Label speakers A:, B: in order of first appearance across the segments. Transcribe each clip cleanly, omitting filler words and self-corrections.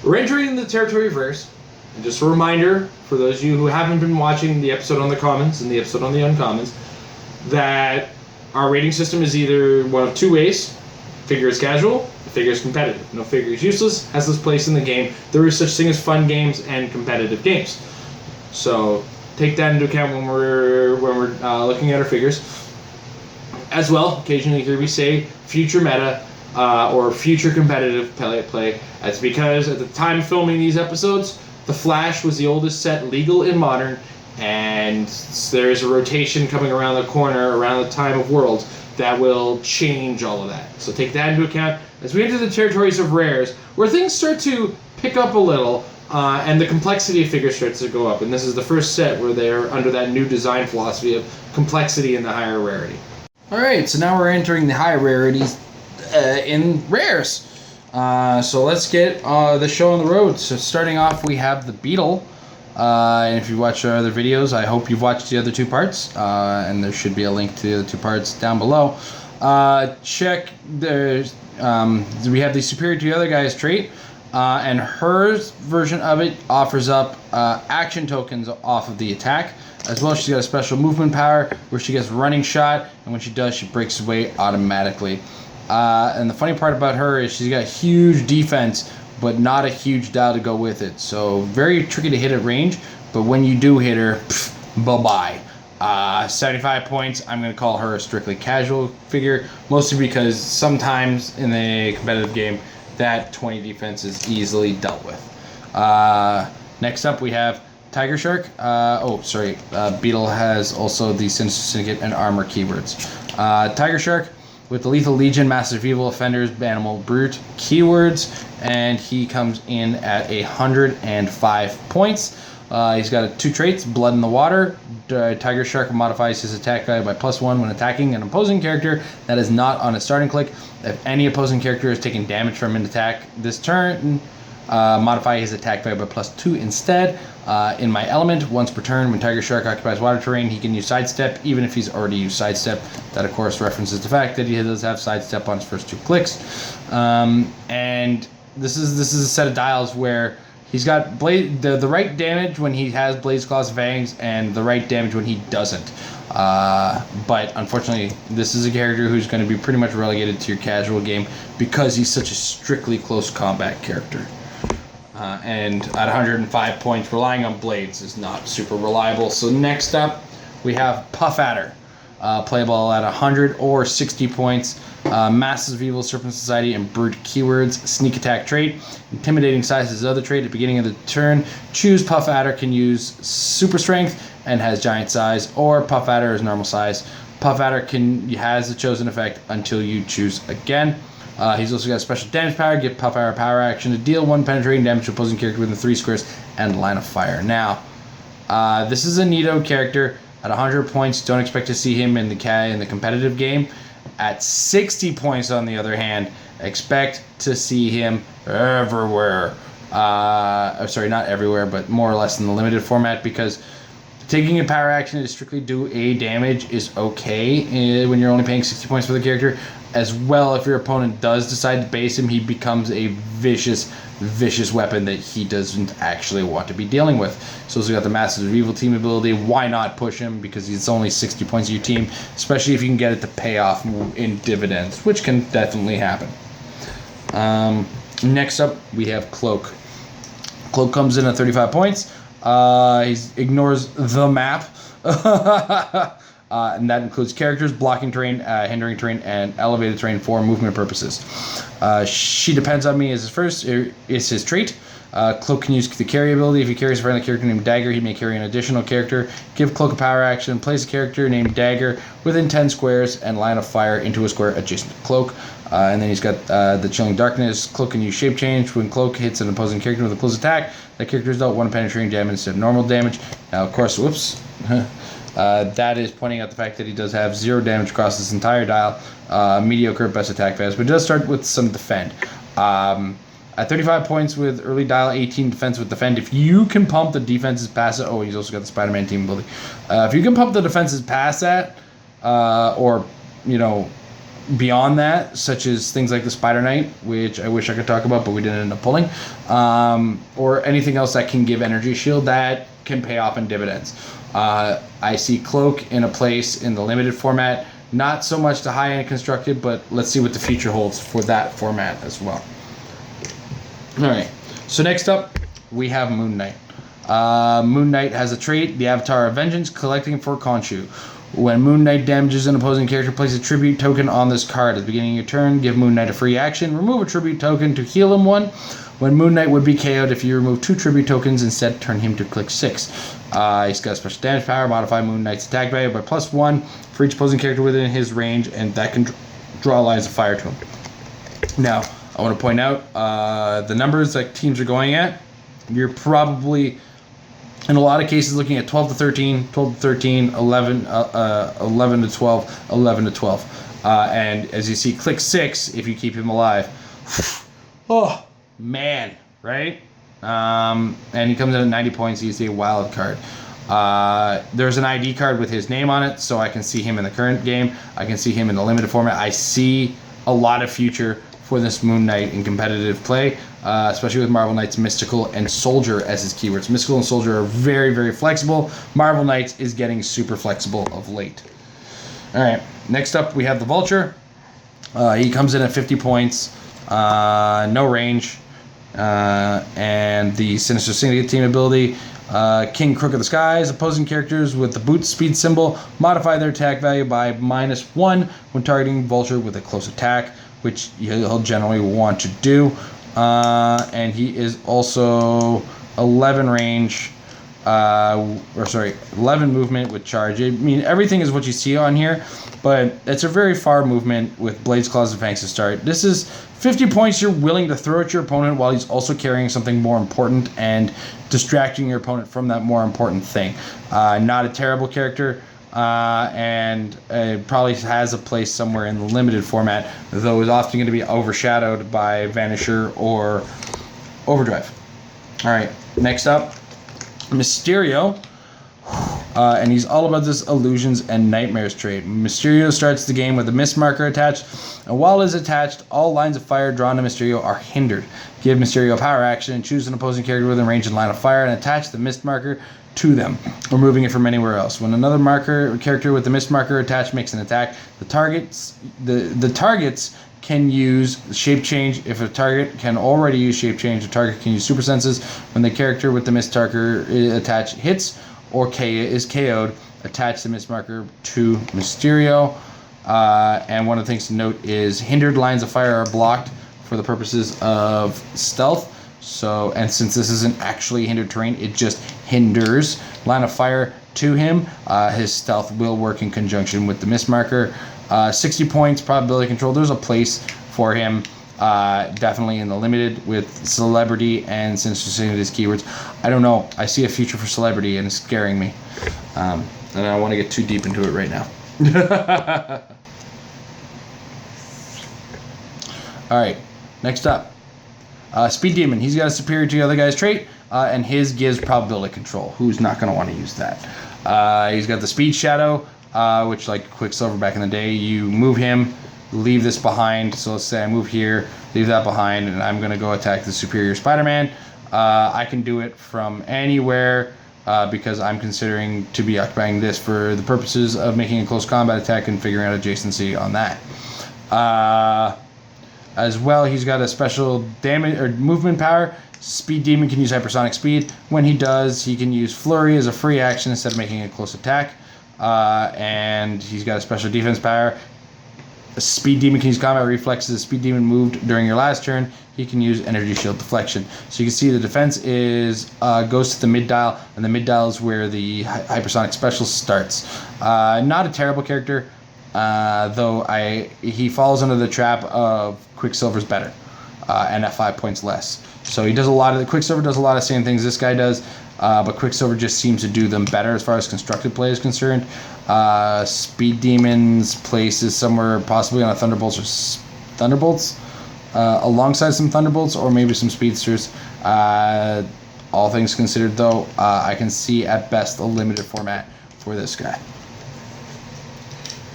A: We're entering the territory of rares. And just a reminder for those of you who haven't been watching the episode on the commons and the episode on the uncommons, that our rating system is either one of two ways. Figure is casual, figure is competitive. No figure is useless, has its place in the game. There is such thing as fun games and competitive games. So take that into account when we're looking at our figures. As well, occasionally you hear me say future meta or future competitive play. That's because at the time of filming these episodes, The Flash was the oldest set legal in Modern, and there is a rotation coming around the corner around the time of World that will change all of that. So take that into account as we enter the territories of rares, where things start to pick up a little, and the complexity of figures starts to go up. And this is the first set where they're under that new design philosophy of complexity and the higher rarity.
B: Alright, so now we're entering the high rarities in rares. So let's get the show on the road. So starting off, we have the Beetle. And if you watch our other videos, I hope you've watched the other two parts. And there should be a link to the other two parts down below. Check there's we have the superior to the other guy's trait. And her version of it offers up action tokens off of the attack. As well, she's got a special movement power where she gets running shot, and when she does, she breaks away automatically. And the funny part about her is she's got huge defense, but not a huge dial to go with it. So very tricky to hit at range, but when you do hit her, bye-bye. 75 points, I'm going to call her a strictly casual figure, mostly because sometimes in a competitive game, that 20 defense is easily dealt with. Next up, we have Tiger Shark. Beetle has also the Sinister Syndicate and Armor keywords. Tiger Shark with the Lethal Legion, Massive Evil, Offenders, Animal Brute keywords, and he comes in at 105 points. He's got two traits: Blood in the Water. Tiger Shark modifies his attack value by +1 when attacking an opposing character that is not on a starting click. If any opposing character is taking damage from an attack this turn, modify his attack value by +2 instead. In my element, once per turn, when Tiger Shark occupies water terrain, he can use Sidestep, even if he's already used Sidestep. That, of course, references the fact that he does have Sidestep on his first 2 clicks. And this is a set of dials where he's got the right damage when he has Blaze Claws Fangs, and the right damage when he doesn't. But unfortunately, this is a character who's going to be pretty much relegated to your casual game because he's such a strictly close combat character. And at 105 points, relying on blades is not super reliable. So next up, we have Puff Adder. Playable at 100 or 60 points. Massive Evil, Serpent Society, and Brute keywords. Sneak attack trait. Intimidating size is his other trait. At the beginning of the turn, choose Puff Adder can use super strength and has giant size, or Puff Adder is normal size. Puff Adder has the chosen effect until you choose again. He's also got a special damage power. Give Puff Adder power action to deal 1 penetrating damage to opposing character within 3 squares and line of fire. Now, this is a neato character. At 100 points, don't expect to see him in the competitive game. At 60 points, on the other hand, expect to see him everywhere. Not everywhere, but more or less in the limited format, because taking a power action to strictly do a damage is okay when you're only paying 60 points for the character. As well, if your opponent does decide to base him, he becomes a vicious weapon that he doesn't actually want to be dealing with. So he's got the Massive Evil team ability. Why not push him? Because he's only 60 points of your team, especially if you can get it to pay off in dividends, which can definitely happen. Next up, we have Cloak. Cloak comes in at 35 points. He ignores the map. And that includes characters, blocking terrain, hindering terrain, and elevated terrain for movement purposes. She depends on me is his trait. Cloak can use the carry ability. If he carries a friendly character named Dagger, he may carry an additional character. Give Cloak a power action. Place a character named Dagger within 10 squares and line of fire into a square adjacent to Cloak. And then he's got the Chilling Darkness. Cloak can use Shape Change. When Cloak hits an opposing character with a close attack, that character is dealt 1 penetrating damage instead of normal damage. Now, of course, whoops. That is pointing out the fact that he does have 0 damage across this entire dial. Mediocre at best attack phase, but it does start with some defend. At 35 points with early dial, 18 defense with defend. If you can pump the defenses past it, he's also got the Spider-Man team ability. If you can pump the defenses past that, or beyond that, such as things like the Spider Knight, which I wish I could talk about, but we didn't end up pulling, or anything else that can give energy shield that can pay off in dividends. I see Cloak in a place in the limited format, not so much the high-end constructed, but let's see what the future holds for that format as well. Alright, so next up, we have Moon Knight. Moon Knight has a trait, the Avatar of Vengeance, collecting for Khonshu. When Moon Knight damages an opposing character, place a tribute token on this card. At the beginning of your turn, give Moon Knight a free action. Remove a tribute token to heal him 1. When Moon Knight would be KO'd, if you remove 2 tribute tokens, instead turn him to Clix 6. He's got a special damage power, modify Moon Knight's attack value by +1 for each opposing character within his range, and that can draw lines of fire to him. Now, I want to point out the numbers that teams are going at. You're probably, in a lot of cases, looking at 12 to 13, 12 to 13, 11 to 12, 11 to 12. And as you see, Click 6, if you keep him alive. Oh, man, right? And he comes in at 90 points. He's a wild card. There's an ID card with his name on it, so I can see him in the current game. I can see him in the limited format. I see a lot of future for this Moon Knight in competitive play, especially with Marvel Knights, Mystical, and Soldier as his keywords. Mystical and Soldier are very, very flexible. Marvel Knights is getting super flexible of late. Alright, next up we have the Vulture. He comes in at 50 points, no range, and the Sinister Syndicate team ability. King Crook of the Skies. Opposing characters with the boot speed symbol modify their attack value by -1 when targeting Vulture with a close attack, which he'll generally want to do. And he is also 11 range, 11 movement with charge. I mean, everything is what you see on here, but it's a very far movement with Blades, Claws, and Fangs to start. This is 50 points you're willing to throw at your opponent while he's also carrying something more important and distracting your opponent from that more important thing. Not a terrible character. And it probably has a place somewhere in the limited format, though is often going to be overshadowed by Vanisher or Overdrive. Alright, next up, Mysterio. And he's all about this Illusions and Nightmares trait. Mysterio starts the game with a mist marker attached, and while it is attached, all lines of fire drawn to Mysterio are hindered. Give Mysterio a power action and choose an opposing character within range and line of fire and attach the mist marker to them, removing it from anywhere else. When another character with the mist marker attached makes an attack, the targets can use shape change. If a target can already use shape change, the target can use super senses. When the character with the mist marker attached hits or is KO'd, attach the mist marker to Mysterio. And one of the things to note is hindered lines of fire are blocked for the purposes of stealth. So, and since this isn't actually hindered terrain, it just hinders line of fire to him. His stealth will work in conjunction with the mist marker. 60 points, probability control. There's a place for him, definitely in the limited with celebrity and Sinister Syndicate keywords. I don't know. I see a future for celebrity and it's scaring me. And I don't want to get too deep into it right now. Alright, next up. Speed Demon. He's got a superior to the other guy's trait, and his gives probability control. Who's not going to want to use that? He's got the Speed Shadow, which, like Quicksilver back in the day, you move him, leave this behind. So let's say I move here, leave that behind, and I'm going to go attack the superior Spider-Man. I can do it from anywhere because I'm considering to be occupying this for the purposes of making a close combat attack and figuring out adjacency on that. As well, he's got a special damage or movement power. Speed Demon can use hypersonic speed. When he does, he can use Flurry as a free action instead of making a close attack. And he's got a special defense power. Speed Demon can use combat reflexes. Speed Demon moved during your last turn. He can use energy shield deflection. So you can see the defense is goes to the mid dial, and the mid dial is where the hypersonic special starts. Not a terrible character. Though he falls under the trap of Quicksilver's better, and at 5 points less. So he does a lot of Quicksilver does a lot of same things this guy does, but Quicksilver just seems to do them better as far as constructed play is concerned. Speed Demon's place is somewhere possibly on a Thunderbolts, alongside some Thunderbolts or maybe some Speedsters. All things considered, though, I can see at best a limited format for this guy.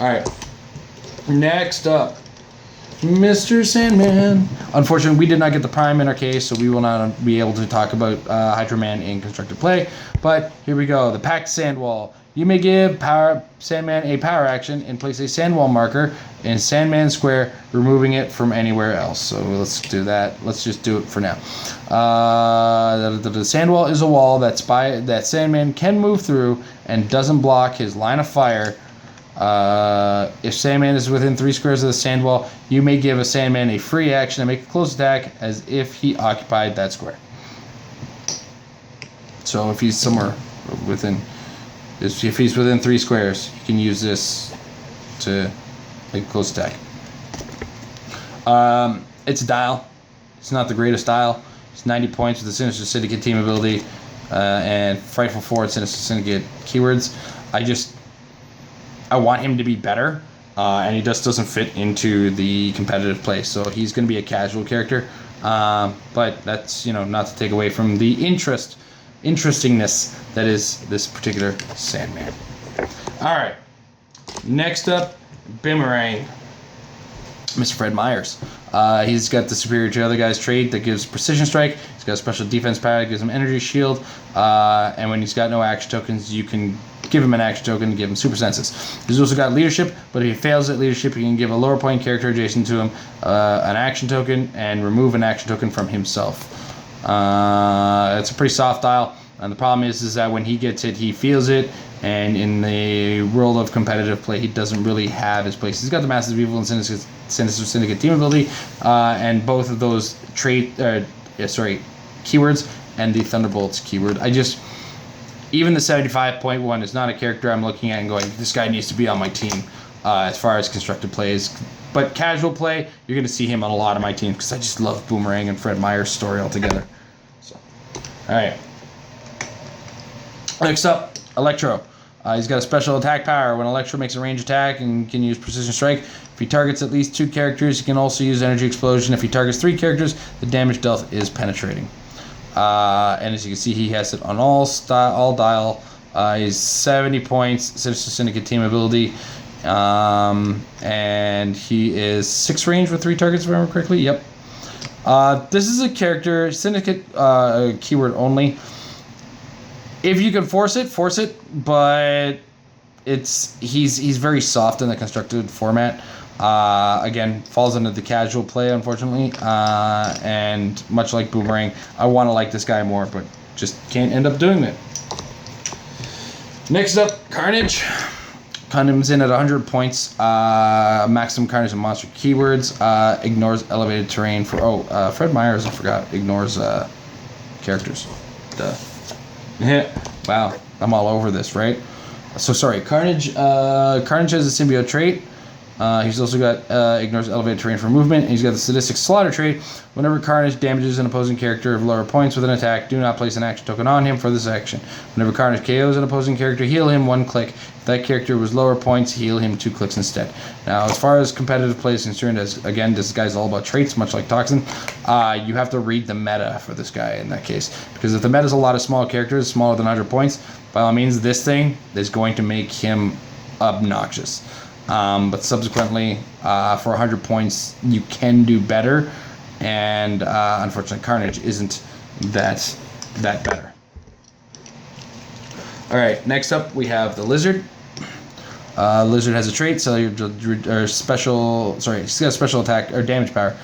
B: All right. Next up, Mr. Sandman. Unfortunately, we did not get the Prime in our case, so we will not be able to talk about Hydro Man in constructed play. But here we go. The Packed Sandwall. You may give Sandman a power action and place a Sandwall marker in Sandman Square, removing it from anywhere else. So let's do that. Let's just do it for now. The Sandwall is a wall that Sandman can move through and doesn't block his line of fire. If Sandman is within 3 squares of the Sandwall, you may give a Sandman a free action and make a close attack as if he occupied that square. So if he's somewhere within... If he's within 3 squares, you can use this to make a close attack. It's a dial. It's not the greatest dial. It's 90 points with the Sinister Syndicate team ability and Frightful Forward Sinister Syndicate keywords. I want him to be better, and he just doesn't fit into the competitive play. So he's going to be a casual character, but that's not to take away from the interestingness that is this particular Sandman. All right, next up, Boomerang. Mr. Fred Myers. He's got the superior to other guys trait that gives precision strike. He's got a special defense power that gives him energy shield. And when he's got no action tokens, you can give him an action token to give him super senses. He's also got leadership, but if he fails at leadership, you can give a lower point character adjacent to him an action token and remove an action token from himself. It's a pretty soft dial. And the problem is that when he gets it, he feels it. And in the world of competitive play, he doesn't really have his place. He's got the Masters of Evil and Sinister Syndicate team ability, and both of those keywords, and the Thunderbolts keyword. Even the 75.1 is not a character I'm looking at and going, this guy needs to be on my team as far as constructed plays. But casual play, you're going to see him on a lot of my teams because I just love Boomerang and Fred Myers' story altogether. So, all right. Next up, Electro. He's got a special attack power. When Electro makes a range attack and can use precision strike, if he targets at least 2 characters, he can also use energy explosion. If he targets 3 characters, the damage dealt is penetrating. And as you can see, he has it on all dial. He's 70 points, Sinister Syndicate team ability. And he is 6 range with 3 targets, if I remember correctly. Yep. This is a character, Syndicate keyword only. If you can force it, but he's very soft in the constructed format. Again, falls into the casual play, unfortunately. And much like Boomerang, I want to like this guy more, but just can't end up doing it. Next up, Carnage. Comes in at 100 points. Maximum Carnage and monster keywords. Ignores elevated terrain for... Fred Myers, I forgot. Ignores characters. Duh. Wow, I'm all over this, right? So sorry, Carnage. Carnage has a symbiote trait. He's also got ignores elevated terrain for movement. He's got the sadistic slaughter trait. Whenever Carnage damages an opposing character of lower points with an attack, do not place an action token on him for this action. Whenever Carnage KOs an opposing character, heal him 1 click. If that character was lower points, heal him 2 clicks instead. Now, as far as competitive play is concerned, again, this guy's all about traits, much like Toxin. You have to read the meta for this guy in that case, because if the meta is a lot of small characters, smaller than 100 points, by all means, this thing is going to make him obnoxious. But subsequently, for 100 points, you can do better, and unfortunately, Carnage isn't that better. All right, next up we have the Lizard. Lizard has a trait, so he's got a special attack or damage power.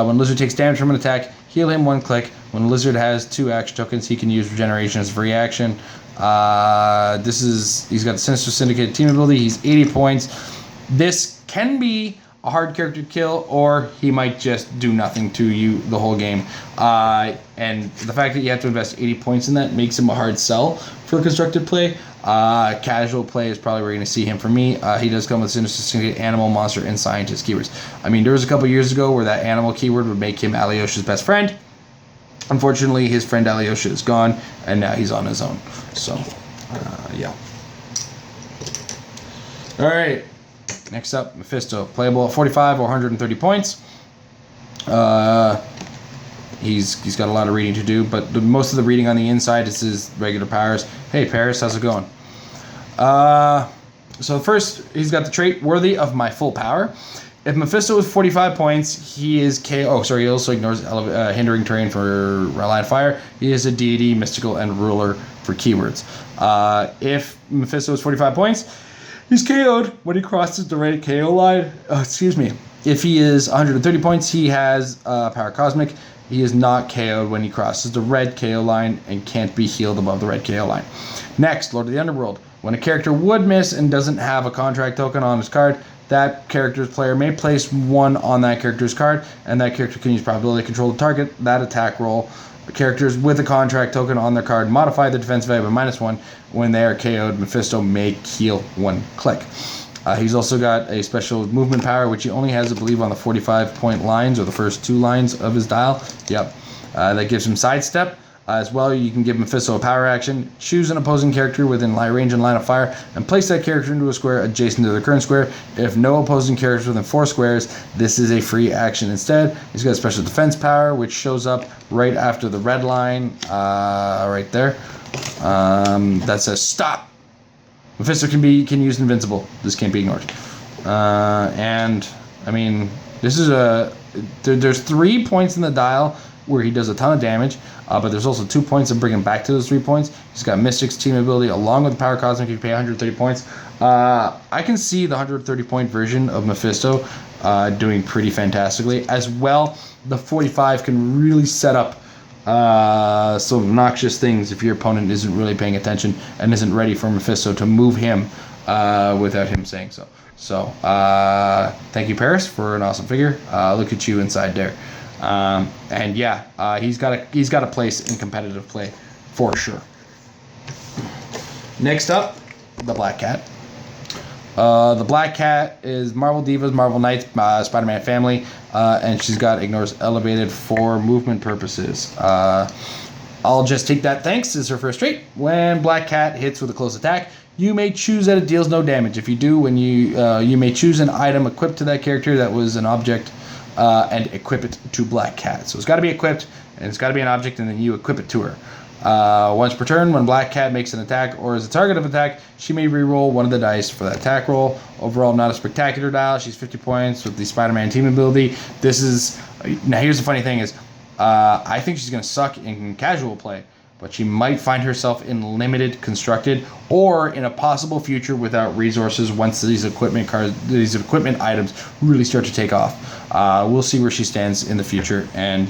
B: When Lizard takes damage from an attack, heal him 1 click. When Lizard has 2 action tokens, he can use regeneration as a free action. He's got the Sinister Syndicate team ability. He's 80 points. This can be a hard character to kill, or he might just do nothing to you the whole game. And the fact that you have to invest 80 points in that makes him a hard sell for constructed play. Casual play is probably where you're going to see him for me. He does come with Sinister Syndicate, Animal, Monster, and Scientist keywords. I mean, there was a couple years ago where that Animal keyword would make him Alyosha's best friend. Unfortunately, his friend Alyosha is gone, and now he's on his own. So, yeah. All right. Next up, Fisto. Playable at 45 or 130 points. He's got a lot of reading to do, but most of the reading on the inside is his regular powers. Hey, Paris, how's it going? So first, he's got the trait worthy of my full power. If Mephisto is 45 points, he is KO. Oh, sorry, he also ignores hindering terrain for line of fire. He is a deity, mystical, and ruler for keywords. If Mephisto is 45 points, he's KO'd when he crosses the red KO line. If he is 130 points, he has power cosmic. He is not KO'd when he crosses the red KO line and can't be healed above the red KO line. Next, Lord of the Underworld. When a character would miss and doesn't have a contract token on his card, that character's player may place 1 on that character's card, and that character can use probability to control the target, that attack roll. Characters with a contract token on their card modify the defense value by -1. When they are KO'd, Mephisto may heal 1 click. He's also got a special movement power, which he only has, I believe, on the 45-point lines, or the first 2 lines of his dial. Yep. That gives him sidestep. As well, you can give Mephisto a power action, choose an opposing character within range and line of fire, and place that character into a square adjacent to the current square. If no opposing characters within 4 squares, this is a free action instead. He's got a special defense power, which shows up right after the red line, right there. That says stop. Mephisto can use invincible. This can't be ignored. And I mean, this is there's 3 points in the dial where he does a ton of damage, but there's also 2 points that bring him back to those 3 points. He's got Mystic's team ability along with the Power Cosmic. You pay 130 points. I can see the 130 point version of Mephisto doing pretty fantastically. As well, the 45 can really set up some obnoxious things if your opponent isn't really paying attention and isn't ready for Mephisto to move him without him saying so. So, thank you, Paris, for an awesome figure. Look at you inside there. And yeah, he's got a place in competitive play for sure. Next up, the Black Cat. The Black Cat is Marvel Divas, Marvel Knights, Spider-Man family, and she's got ignores elevated for movement purposes. I'll just take that thanks as her first trait. When Black Cat hits with a close attack, you may choose that it deals no damage. If you do, when you may choose an item equipped to that character that was an object, and equip it to Black Cat. So it's got to be equipped, and it's got to be an object, and then you equip it to her. Once per turn, when Black Cat makes an attack or is a target of attack, she may re-roll 1 of the dice for that attack roll. Overall, not a spectacular dial. She's 50 points with the Spider-Man team ability. Now here's the funny thing is, I think she's going to suck in casual play, but she might find herself in limited constructed or in a possible future without resources once these equipment items really start to take off. We'll see where she stands in the future. And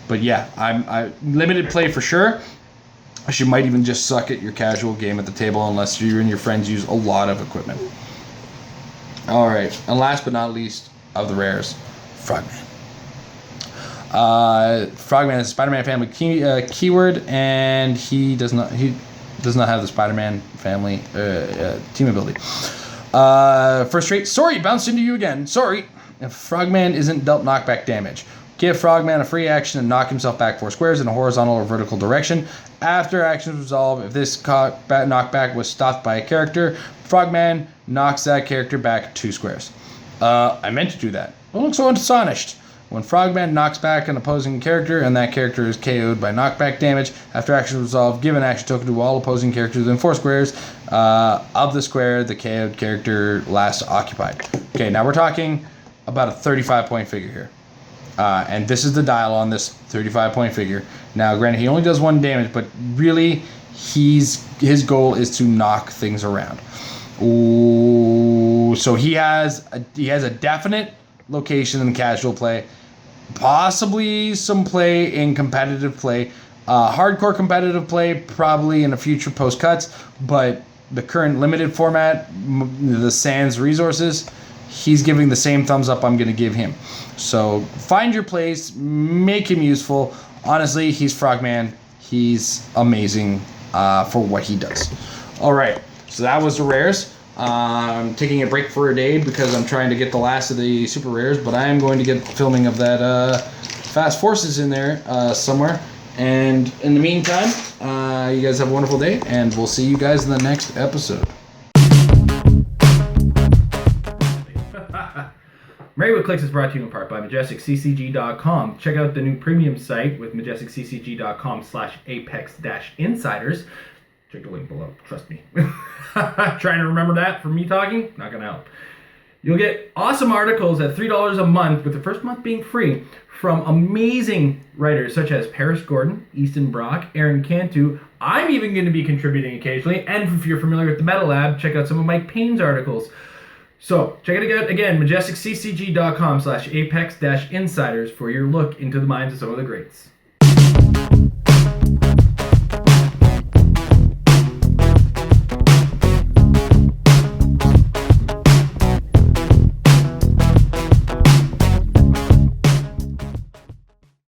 B: but yeah, I limited play for sure. She might even just suck at your casual game at the table unless you and your friends use a lot of equipment. All right, and last but not least of the rares, Frogman. Frogman is a Spider-Man family keyword, and he does not have the Spider-Man family team ability. First trait, sorry, bounced into you again. Sorry. If Frogman isn't dealt knockback damage, give Frogman a free action and knock himself back 4 squares in a horizontal or vertical direction. After actions resolve, if this knockback was stopped by a character, Frogman knocks that character back 2 squares. I meant to do that. Don't look so astonished. When Frogman knocks back an opposing character and that character is KO'd by knockback damage, after action resolve, give an action token to all opposing characters within 4 squares of the square the KO'd character last occupied. Okay, now we're talking about a 35-point figure here. And this is the dial on this 35-point figure. Now, granted, he only does 1 damage, but really, his goal is to knock things around. Ooh, so he has a definite location in casual play, possibly some play in competitive play, hardcore competitive play probably in a future post cuts, but the current limited format, the Sans resources, he's giving the same thumbs up I'm going to give him. So find your place, make him useful. Honestly, he's Frogman. He's amazing for what he does. All right, so that was the rares. I'm taking a break for a day because I'm trying to get the last of the super rares, but I am going to get filming of that Fast Forces in there somewhere. And in the meantime, you guys have a wonderful day, and we'll see you guys in the next episode.
C: Merrywood Clix is brought to you in part by MajesticCCG.com. Check out the new premium site with MajesticCCG.com/Apex-Insiders. Check the link below. Trust me. Trying to remember that from me talking? Not going to help. You'll get awesome articles at $3 a month, with the first month being free, from amazing writers such as Paris Gordon, Easton Brock, Aaron Cantu. I'm even going to be contributing occasionally. And if you're familiar with the Metal Lab, check out some of Mike Payne's articles. So check it out again, majesticccg.com/apex-insiders for your look into the minds of some of the greats.